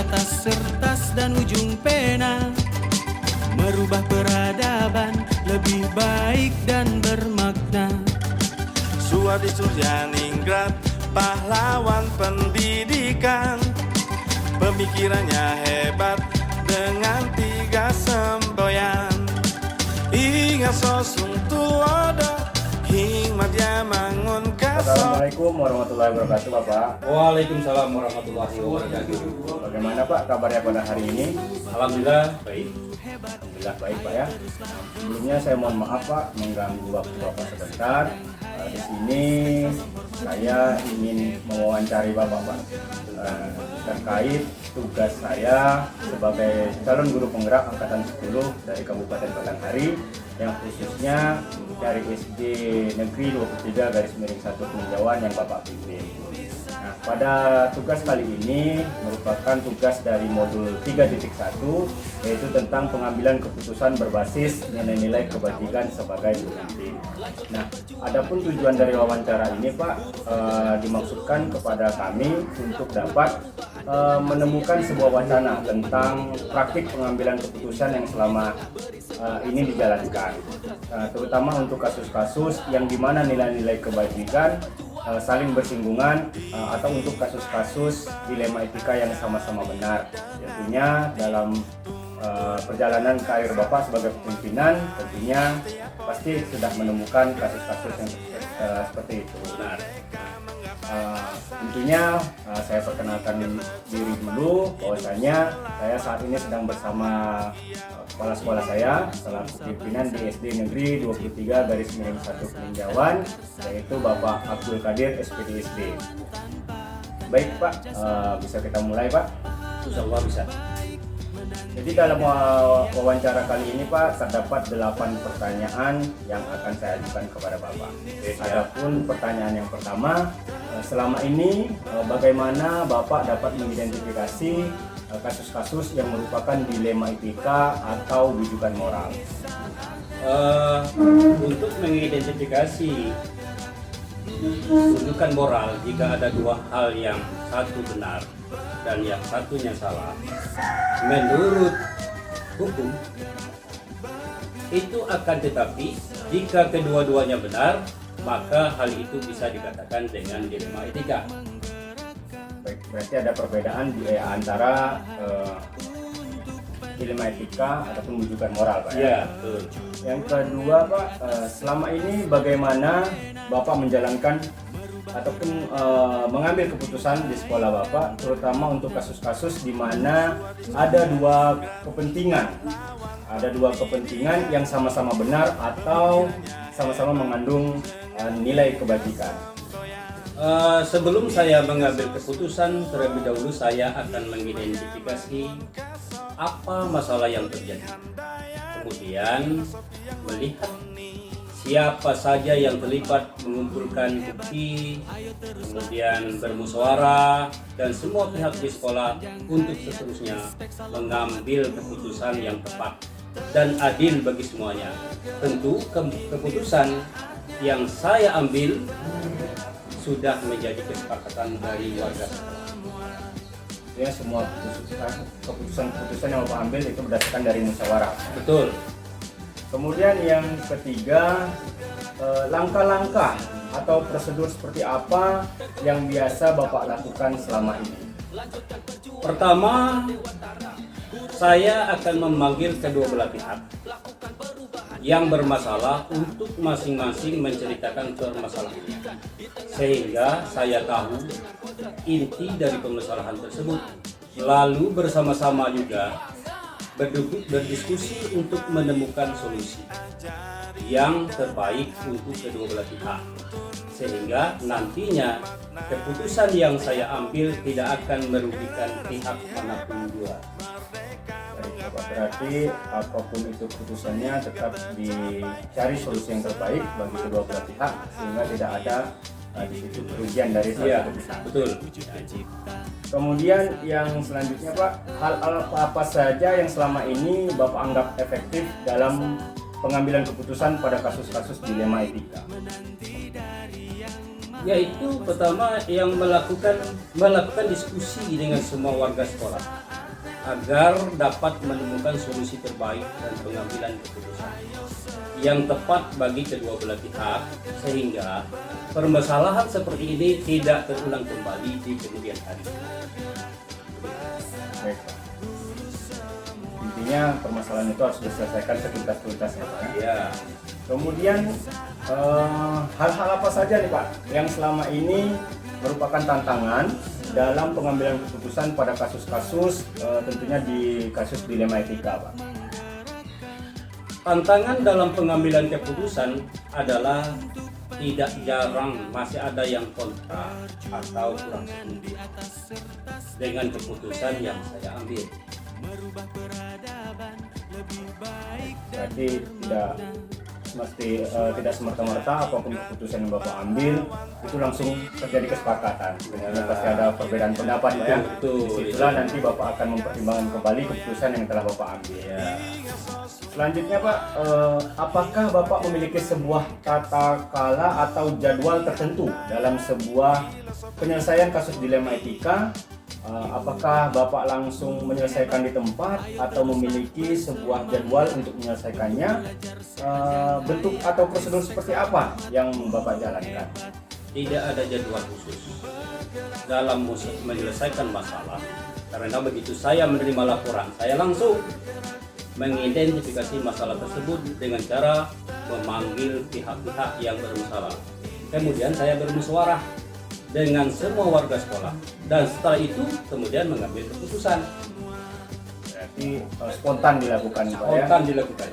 atas kertas dan ujung pena, merubah peradaban lebih baik dan bermakna. Suwardi Suryaningrat, pahlawan pendidikan, pemikirannya hebat dengan 3 semboyan. Ingat sosung tuodo, hikmat dia mangun kaso. Assalamualaikum warahmatullahi wabarakatuh, Bapak. Waalaikumsalam warahmatullahi wabarakatuh. Bagaimana Pak kabarnya pada hari ini? Alhamdulillah baik. Alhamdulillah baik Pak ya. Sebelumnya saya mohon maaf Pak mengganggu waktu Bapak sebentar. Di sini saya ingin mewawancari Bapak Pak terkait tugas saya sebagai calon guru penggerak angkatan 10 dari Kabupaten Batanghari yang khususnya dari SD Negeri 23/1 Peninjauan yang Bapak pimpin. Nah, pada tugas kali ini merupakan tugas dari modul 3.1 yaitu tentang pengambilan keputusan berbasis nilai-nilai kebajikan sebagai pemimpin. Nah, adapun tujuan dari wawancara ini Pak dimaksudkan kepada kami untuk dapat menemukan sebuah wacana tentang praktik pengambilan keputusan yang selama ini dijalankan, terutama untuk kasus-kasus yang dimana nilai-nilai kebajikan saling bersinggungan atau untuk kasus-kasus dilema etika yang sama-sama benar. Tentunya dalam perjalanan karir Bapak sebagai pimpinan tentunya pasti sudah menemukan kasus-kasus yang seperti itu. Benar. Tentunya saya perkenalkan diri dulu bahwasanya saya saat ini sedang bersama kepala sekolah saya selaku pimpinan di SD Negeri 23/1 Peninjauan, yaitu Bapak Abdul Qadir SPDSD. Baik Pak, bisa kita mulai Pak? Insyaallah bisa. Jadi dalam wawancara kali ini Pak terdapat 8 pertanyaan yang akan saya ajukan kepada Bapak. Adapun pertanyaan yang pertama, selama ini bagaimana Bapak dapat mengidentifikasi kasus-kasus yang merupakan dilema etika atau rujukan moral? Untuk mengidentifikasi rujukan moral jika ada 2 hal yang satu benar dan yang satunya salah, menurut hukum itu akan, tetapi jika kedua-duanya benar maka hal itu bisa dikatakan dengan dilema etika. Baik, berarti ada perbedaan di antara dilema etika ataupun rujukan moral Pak ya? Ya, betul. Yang kedua Pak, selama ini bagaimana Bapak menjalankan ataupun mengambil keputusan di sekolah Bapak, terutama untuk kasus-kasus di mana ada dua kepentingan yang sama-sama benar atau sama-sama mengandung nilai kebajikan. Sebelum saya mengambil keputusan, terlebih dahulu saya akan mengidentifikasi apa masalah yang terjadi. Kemudian melihat siapa saja yang terlibat mengumpulkan bukti, kemudian bermusyawarah dan semua pihak di sekolah untuk seterusnya mengambil keputusan yang tepat dan adil bagi semuanya. Tentu keputusan yang saya ambil sudah menjadi kesepakatan dari warga sekolah. Ya, semua keputusan yang Bapak ambil itu berdasarkan dari musyawarah. Betul. Kemudian yang ketiga, langkah-langkah atau prosedur seperti apa yang biasa Bapak lakukan selama ini? Pertama, saya akan memanggil kedua belah pihak yang bermasalah untuk masing-masing menceritakan permasalahannya, sehingga saya tahu inti dari permasalahan tersebut. Lalu bersama-sama juga berdiskusi untuk menemukan solusi yang terbaik untuk kedua belah pihak, sehingga nantinya keputusan yang saya ambil tidak akan merugikan pihak manapun juga. Berarti apapun itu keputusannya tetap dicari solusi yang terbaik bagi kedua belah pihak sehingga tidak ada di situ kerugian dari salah satu pihak. Betul. Kemudian yang selanjutnya Pak, hal apa saja yang selama ini Bapak anggap efektif dalam pengambilan keputusan pada kasus-kasus dilema etika? Yaitu pertama yang melakukan diskusi dengan semua warga sekolah. agar dapat menemukan solusi terbaik dan pengambilan keputusan yang tepat bagi kedua belah pihak, sehingga permasalahan seperti ini tidak terulang kembali di kemudian hari. Baik, Pak. Intinya permasalahan itu harus diselesaikan setuntas-tuntasnya, Pak. Ya, Kemudian hal-hal apa saja nih Pak yang selama ini merupakan tantangan dalam pengambilan keputusan pada kasus-kasus tentunya di kasus dilema etika, Pak? tantangan dalam pengambilan keputusan adalah tidak jarang masih ada yang kontra atau kurang setuju dengan keputusan yang saya ambil. Berarti tidak semerta-merta apapun keputusan yang Bapak ambil itu langsung terjadi kesepakatan. Sebenarnya pasti ada perbedaan pendapat, Pak, ya. Betul. Disitulah nanti Bapak akan mempertimbangkan kembali keputusan yang telah Bapak ambil. Ya, Selanjutnya Pak, apakah Bapak memiliki sebuah tata kala atau jadwal tertentu dalam sebuah penyelesaian kasus dilema etika? Apakah Bapak langsung menyelesaikan di tempat atau memiliki sebuah jadwal untuk menyelesaikannya? Bentuk atau prosedur seperti apa yang Bapak jalankan? tidak ada jadwal khusus dalam menyelesaikan masalah, karena begitu saya menerima laporan, saya langsung mengidentifikasi masalah tersebut dengan cara memanggil pihak-pihak yang bermasalah. Kemudian saya bermusyawarah dengan semua warga sekolah, dan setelah itu kemudian mengambil keputusan. Berarti spontan dilakukan, Pak, ya? Spontan dilakukan.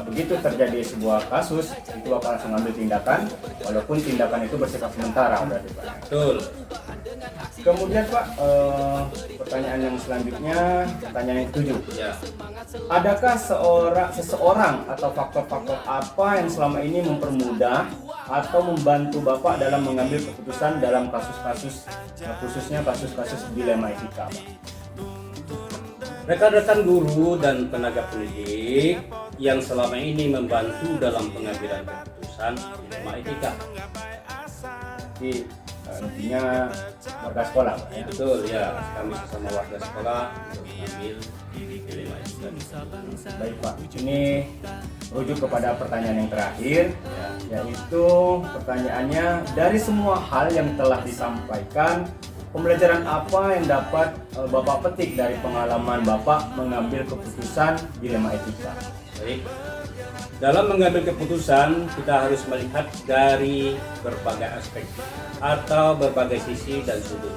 Begitu terjadi sebuah kasus, itu Bapak langsung ambil tindakan, walaupun tindakan itu bersifat sementara, berarti Pak. Betul. Kemudian Pak, pertanyaan yang selanjutnya, pertanyaan yang ketujuh. Ya. Adakah seseorang atau faktor-faktor apa yang selama ini mempermudah atau membantu Bapak dalam mengambil keputusan dalam kasus-kasus, khususnya kasus-kasus dilema etika, Pak? Rekan-rekan guru dan tenaga pendidik yang selama ini membantu dalam pengambilan keputusan dilema etika. Jadi intinya warga sekolah, Pak, ya? Betul ya, kami sesama warga sekolah untuk mengambil dilema etika. Baik Pak, ini merujuk kepada pertanyaan yang terakhir, yaitu pertanyaannya, dari semua hal yang telah disampaikan, pembelajaran apa yang dapat Bapak petik dari pengalaman Bapak mengambil keputusan dilema etika? Baik. Dalam mengambil keputusan, kita harus melihat dari berbagai aspek atau berbagai sisi dan sudut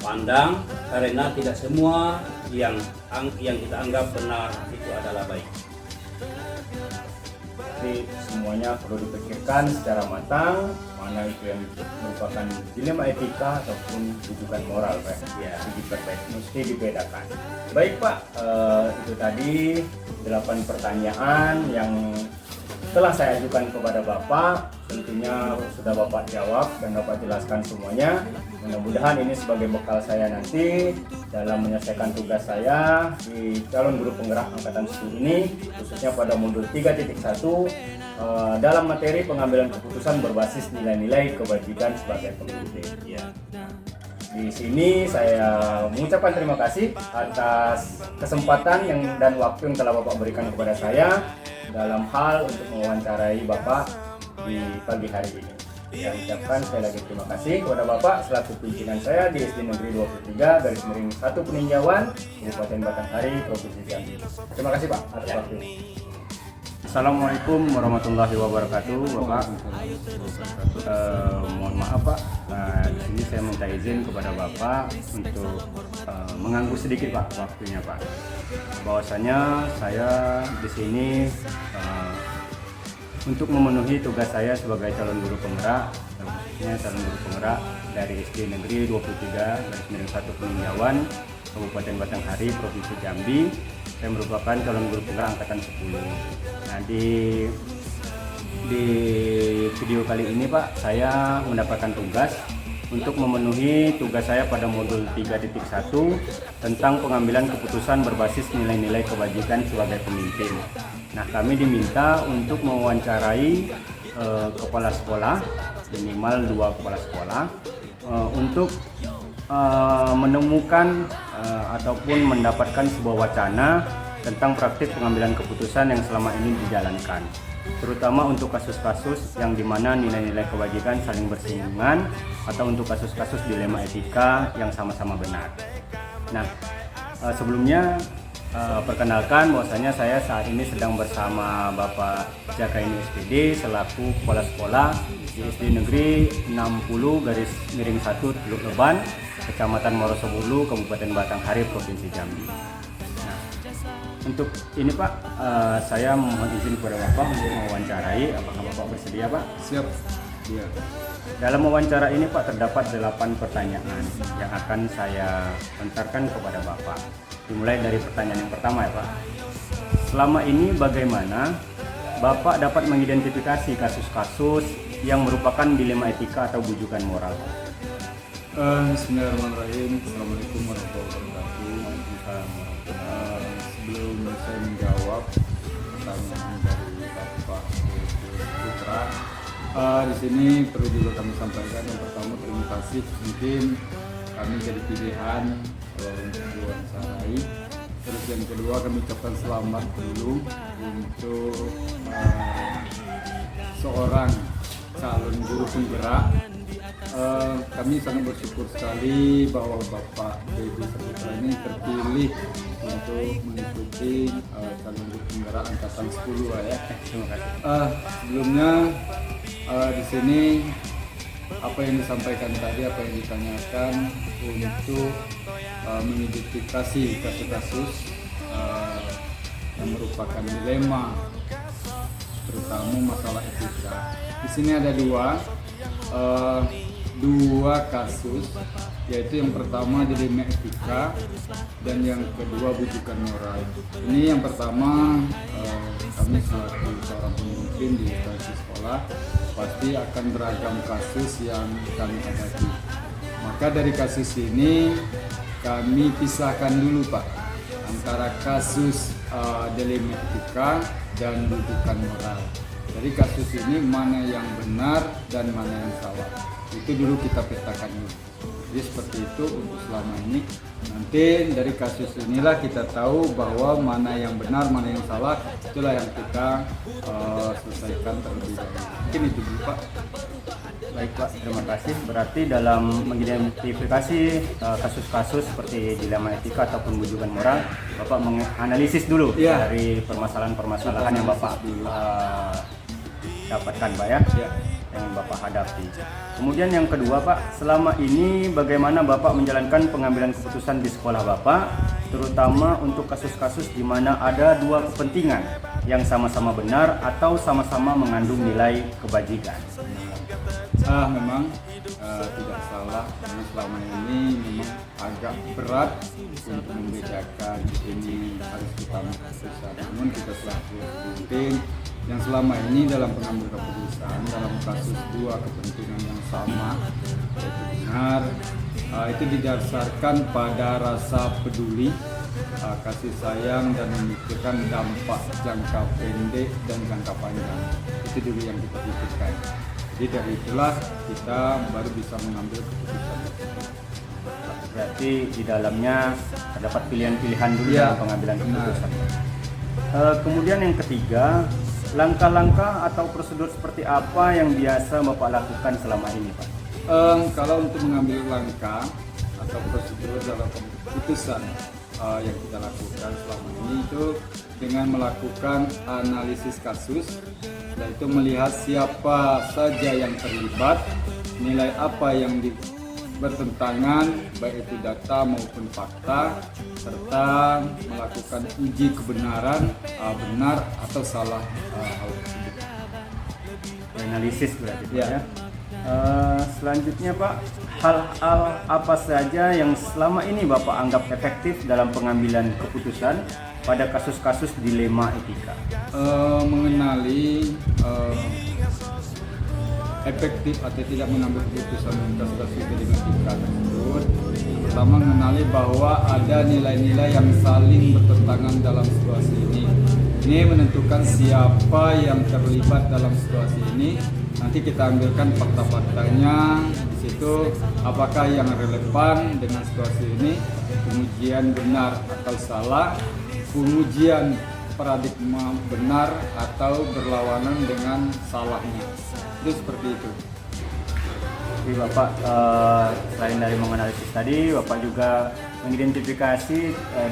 pandang, karena tidak semua yang kita anggap benar itu adalah baik. Jadi semuanya perlu dipikirkan secara matang, mana itu yang merupakan dilema etika ataupun rujukan moral, Pak. Ya. Mesti dibedakan. Baik Pak, itu tadi 8 pertanyaan yang telah saya ajukan kepada Bapak. Tentunya sudah Bapak jawab dan Bapak jelaskan semuanya. Mudah-mudahan ini sebagai bekal saya nanti dalam menyelesaikan tugas saya di calon guru penggerak angkatan 10 ini, khususnya pada modul 3.1 dalam materi pengambilan keputusan berbasis nilai-nilai kebajikan sebagai pemimpin. Ya. Di sini saya mengucapkan terima kasih atas kesempatan dan waktu yang telah Bapak berikan kepada saya dalam hal untuk mewawancarai Bapak di pagi hari ini. Saya ucapkan sekali lagi terima kasih kepada Bapak selaku pimpinan saya di SD Negeri 23/1 Peninjauan, Kabupaten Batanghari, Provinsi Jambi. Terima kasih Pak atas waktunya. Assalamualaikum warahmatullahi wabarakatuh, Bapak. Mohon maaf Pak, di sini saya minta izin kepada Bapak untuk mengganggu sedikit Pak waktunya Pak. Bahwasanya saya di sini untuk memenuhi tugas saya sebagai calon guru penggerak, khususnya calon guru penggerak dari SD Negeri 23/1 Peninjauan, Kabupaten Batanghari, Provinsi Jambi. Saya merupakan calon guru penggerak angkatan 10. Nah, di video kali ini Pak, saya mendapatkan tugas untuk memenuhi tugas saya pada modul 3.1 tentang pengambilan keputusan berbasis nilai-nilai kebajikan sebagai pemimpin. Nah, kami diminta untuk mewawancarai kepala sekolah, minimal 2 kepala sekolah, untuk menemukan ataupun mendapatkan sebuah wacana tentang praktik pengambilan keputusan yang selama ini dijalankan, terutama untuk kasus-kasus yang dimana nilai-nilai kewajiban saling bersinggungan atau untuk kasus-kasus dilema etika yang sama-sama benar. Nah, sebelumnya perkenalkan bahwasanya saya saat ini sedang bersama Bapak Jakaini SPD selaku kepala sekolah di SD Negeri 60/1 Teluk Leban, Kecamatan Morosobulu, Kabupaten Batanghari, Provinsi Jambi. Nah, untuk ini Pak, saya mohon izin kepada Bapak untuk mewawancarai. Apakah Bapak bersedia, Pak? Siap. Iya. Dalam wawancara ini Pak terdapat 8 pertanyaan yang akan saya lontarkan kepada Bapak. Dimulai dari pertanyaan yang pertama ya Pak. Selama ini bagaimana Bapak dapat mengidentifikasi kasus-kasus yang merupakan dilema etika atau bujukan moral? Bismillahirrahmanirrahim. Assalamualaikum warahmatullahi wabarakatuh. Sebelum saya menjawab pertanyaan dari Bapak Putra, di sini perlu juga kami sampaikan yang pertama terima kasih mungkin kami jadi pilihan untuk diwawancarai. Terus yang kedua kami ucapkan selamat dulu untuk seorang calon guru penggerak. Kami sangat bersyukur sekali bahwa Bapak Deddy Saputra ini terpilih untuk mengikuti calon guru penggerak angkatan 10 ya. Terima kasih. Sebelumnya di sini apa yang disampaikan tadi, apa yang ditanyakan untuk mengidentifikasi kasus-kasus yang merupakan dilema, terutama masalah etika. Di sini ada dua kasus, yaitu yang pertama dilema etika dan yang kedua bujukan moral. Ini yang pertama, kami selaku seorang pemimpin di instansi sekolah pasti akan beragam kasus yang kami hadapi. Maka dari kasus ini kami pisahkan dulu Pak antara kasus dilema etika dan bujukan moral. Jadi kasus ini mana yang benar dan mana yang salah, itu dulu kita petakan dulu. Jadi seperti itu untuk selama ini. Nanti dari kasus inilah kita tahu bahwa mana yang benar, mana yang salah. Itulah yang kita selesaikan terlebih dahulu. Mungkin itu dulu Pak. Baik Pak, terima kasih. Berarti dalam mengidentifikasi kasus-kasus seperti dilema etika ataupun bujukan moral, Bapak menganalisis dulu dari permasalahan-permasalahan yang Bapak dapatkan Pak ya, yang Bapak hadapi. Kemudian yang kedua Pak, selama ini bagaimana Bapak menjalankan pengambilan keputusan di sekolah Bapak, terutama untuk kasus-kasus di mana ada dua kepentingan yang sama-sama benar atau sama-sama mengandung nilai kebajikan? Memang tidak salah, karena selama ini memang agak berat untuk membedakan ini harus kita keputusan. Namun kita selaku pemimpin yang selama ini dalam pengambilan keputusan dalam kasus dua kepentingan yang sama, yaitu benar, itu didasarkan pada rasa peduli, kasih sayang dan memikirkan dampak jangka pendek dan jangka panjang. Itu dulu yang kita pikirkan. Jadi dari itulah kita baru bisa mengambil keputusan. Berarti di dalamnya terdapat pilihan-pilihan dulu dalam pengambilan keputusan. Kemudian yang ketiga, langkah-langkah atau prosedur seperti apa yang biasa Bapak lakukan selama ini Pak? Kalau untuk mengambil langkah atau prosedur dalam keputusan yang kita lakukan selama ini itu dengan melakukan analisis kasus, yaitu melihat siapa saja yang terlibat, nilai apa yang bertentangan, baik itu data maupun fakta, serta melakukan uji kebenaran, benar atau salah hal tersebut. Analisis berarti Pak ya. Selanjutnya Pak, hal-hal apa saja yang selama ini Bapak anggap efektif dalam pengambilan keputusan pada kasus-kasus dilema etika? Mengenali efektif atau tidak mengambil keputusan kasus-kasus dilema etika tersebut, pertama mengenali bahwa ada nilai-nilai yang saling bertentangan dalam situasi ini. Ini menentukan siapa yang terlibat dalam situasi ini. Nanti kita ambilkan fakta-faktanya, di situ apakah yang relevan dengan situasi ini, pengujian benar atau salah, pengujian paradigma benar atau berlawanan dengan salahnya. Itu seperti itu. Jadi Bapak selain dari menganalisis tadi, Bapak juga mengidentifikasi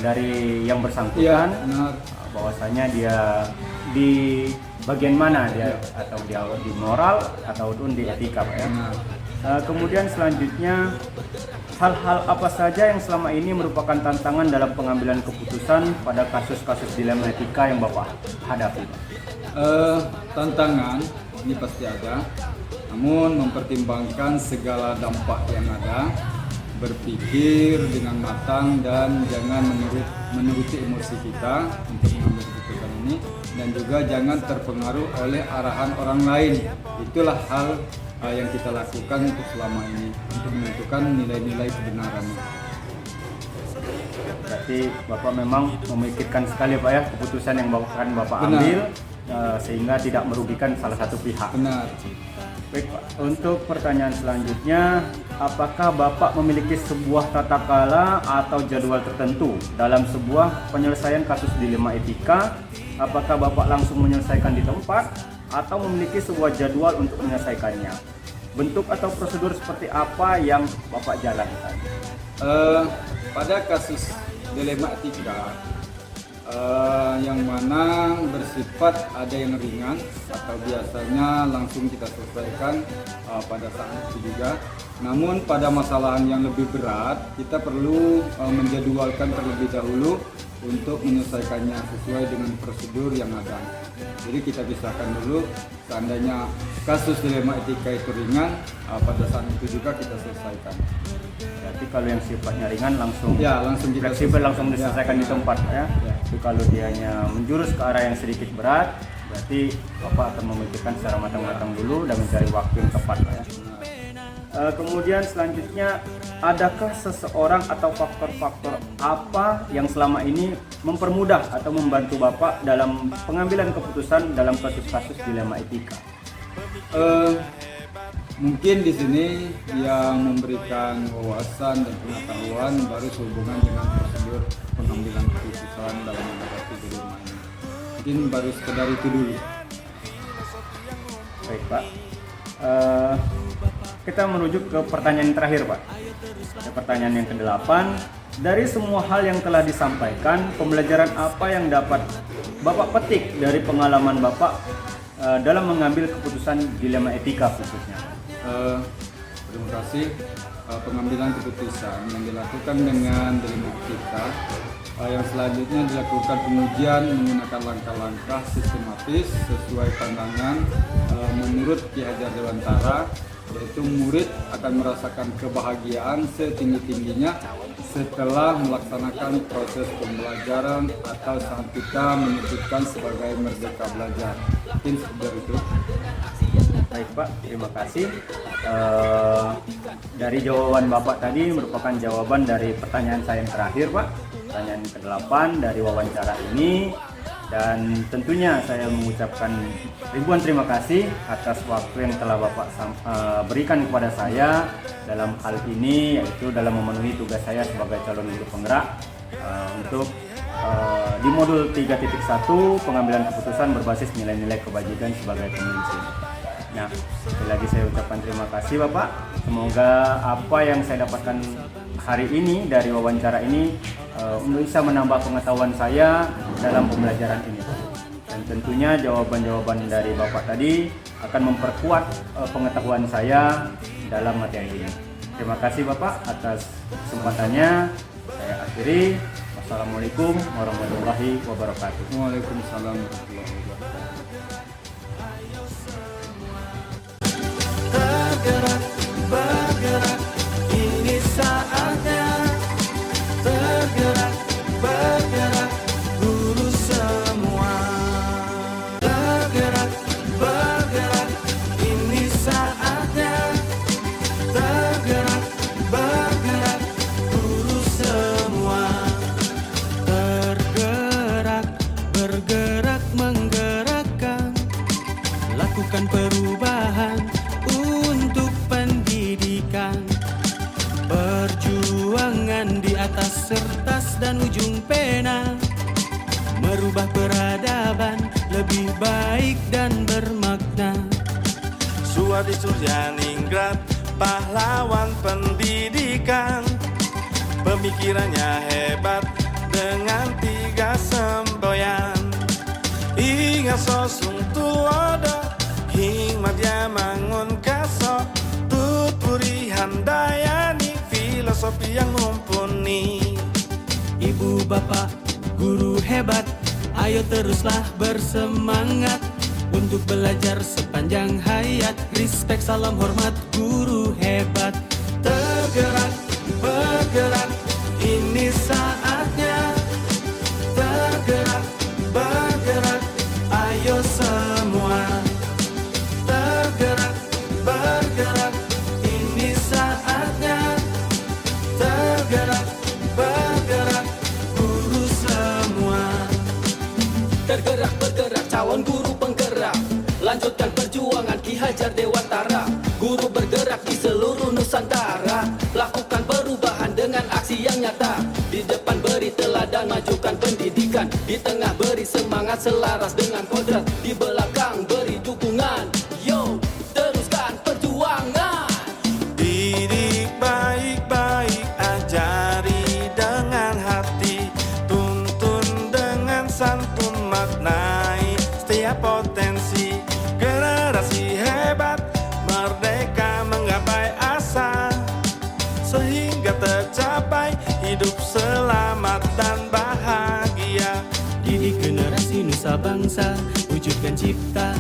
dari yang bersangkutan, Iya, benar. bahwasanya dia di bagian mana dia, atau dia di moral ataupun di etika, Pak ya. Benar. Kemudian selanjutnya, hal-hal apa saja yang selama ini merupakan tantangan dalam pengambilan keputusan pada kasus-kasus dilema etika yang Bapak hadapi, Pak? Tantangan ini pasti ada, namun mempertimbangkan segala dampak yang ada, berpikir dengan matang dan jangan menuruti emosi kita untuk mengambil keputusan ini, dan juga jangan terpengaruh oleh arahan orang lain. Itulah hal yang kita lakukan untuk selama ini untuk menentukan nilai-nilai kebenarannya. Berarti Bapak memang memikirkan sekali, Pak ya, keputusan yang Bapak Benar. ambil sehingga tidak merugikan salah satu pihak. Benar. Baik Pak, untuk pertanyaan selanjutnya, apakah Bapak memiliki sebuah tata kala atau jadwal tertentu dalam sebuah penyelesaian kasus dilema etika? Apakah Bapak langsung menyelesaikan di tempat atau memiliki sebuah jadwal untuk menyelesaikannya? Bentuk atau prosedur seperti apa yang Bapak jalankan? Pada kasus dilema etika yang mana bersifat ada yang ringan atau biasanya langsung kita selesaikan pada saat itu juga. Namun pada masalah yang lebih berat kita perlu menjadwalkan terlebih dahulu untuk menyelesaikannya sesuai dengan prosedur yang ada. Jadi kita pisahkan dulu, seandainya kasus dilema etika itu ringan, pada saat itu juga kita selesaikan. Berarti kalau yang sifatnya ringan langsung, Langsung kita fleksibel, langsung diselesaikan di benar. tempat ya. Ya. Tapi kalau dianya menjurus ke arah yang sedikit berat, berarti Bapak akan memikirkan secara matang-matang dulu dan mencari waktu yang tepat, Pak ya. Kemudian selanjutnya, adakah seseorang atau faktor-faktor apa yang selama ini mempermudah atau membantu Bapak dalam pengambilan keputusan dalam kasus-kasus dilema etika? Mungkin di sini yang memberikan wawasan dan pengetahuan baru sehubungan dengan prosedur pengambilan keputusan dalam menghadapi dilema ini. Mungkin baru sekedar itu dulu. Baik Pak, kita merujuk ke pertanyaan yang terakhir Pak. Pertanyaan yang ke-8, dari semua hal yang telah disampaikan, pembelajaran apa yang dapat Bapak petik dari pengalaman Bapak dalam mengambil keputusan dilema etika khususnya? Terima kasih. Pengambilan keputusan yang dilakukan dengan dilema etika, yang selanjutnya dilakukan pengujian menggunakan langkah-langkah sistematis sesuai pandangan menurut Ki Hajar Dewantara, yaitu murid akan merasakan kebahagiaan setinggi-tingginya setelah melaksanakan proses pembelajaran atau saat kita menyebutkan sebagai merdeka belajar. Mungkin seperti itu. Baik Pak, terima kasih. Dari jawaban Bapak tadi merupakan jawaban dari pertanyaan saya yang terakhir Pak, pertanyaan ke-8 dari wawancara ini. Dan tentunya saya mengucapkan ribuan terima kasih atas waktu yang telah Bapak berikan kepada saya dalam hal ini, yaitu dalam memenuhi tugas saya sebagai calon guru penggerak untuk di modul 3.1 pengambilan keputusan berbasis nilai-nilai kebajikan sebagai pemimpin. Nah, sekali lagi saya ucapkan terima kasih Bapak. Semoga apa yang saya dapatkan hari ini dari wawancara ini bisa menambah pengetahuan saya dalam pembelajaran ini. Dan tentunya jawaban-jawaban dari Bapak tadi akan memperkuat pengetahuan saya dalam materi ini. Terima kasih Bapak atas kesempatannya. Saya akhiri. Wassalamualaikum warahmatullahi wabarakatuh. Waalaikumsalam warahmatullahi wabarakatuh. Tergerak, bergerak, ini saatnya. Tergerak, bergerak, guru semua. Tergerak, bergerak, ini saatnya. Tergerak, bergerak, guru semua. Tergerak, bergerak, menggerakkan dan ujung pena, merubah peradaban lebih baik dan bermakna. Suwadi Suryaningrat, pahlawan pendidikan, pemikirannya hebat dengan 3 semboyan. Ingat sosung tuodo, hikmat dia mangun kaso, tutpuri handayani, filosofi yang mumpuni. Ibu bapak guru hebat, ayo teruslah bersemangat untuk belajar sepanjang hayat. Respect, salam hormat guru hebat. Tergerak, bergerak, ini saatnya. Tergerak, bergerak, ayo semua. Tergerak, bergerak, ini saatnya. Tergerak, bergerak, guru semua. Tergerak bergerak calon guru penggerak, lanjutkan perjuangan Ki Hajar Dewantara. Guru bergerak di seluruh Nusantara, lakukan perubahan dengan aksi yang nyata. Di depan beri teladan, majukan pendidikan. Di tengah beri semangat selaras dengan kodrat. Di belakang beri dukungan. Yo, teruskan perjuangan. Didik baik-baik, ajari dengan hati, tuntun dengan santun, maknai setiap potensi. Generasi hebat, merdeka menggapai asa, sehingga tercapai hidup selamat dan bahagia. Didik generasi nusa bangsa, wujudkan cipta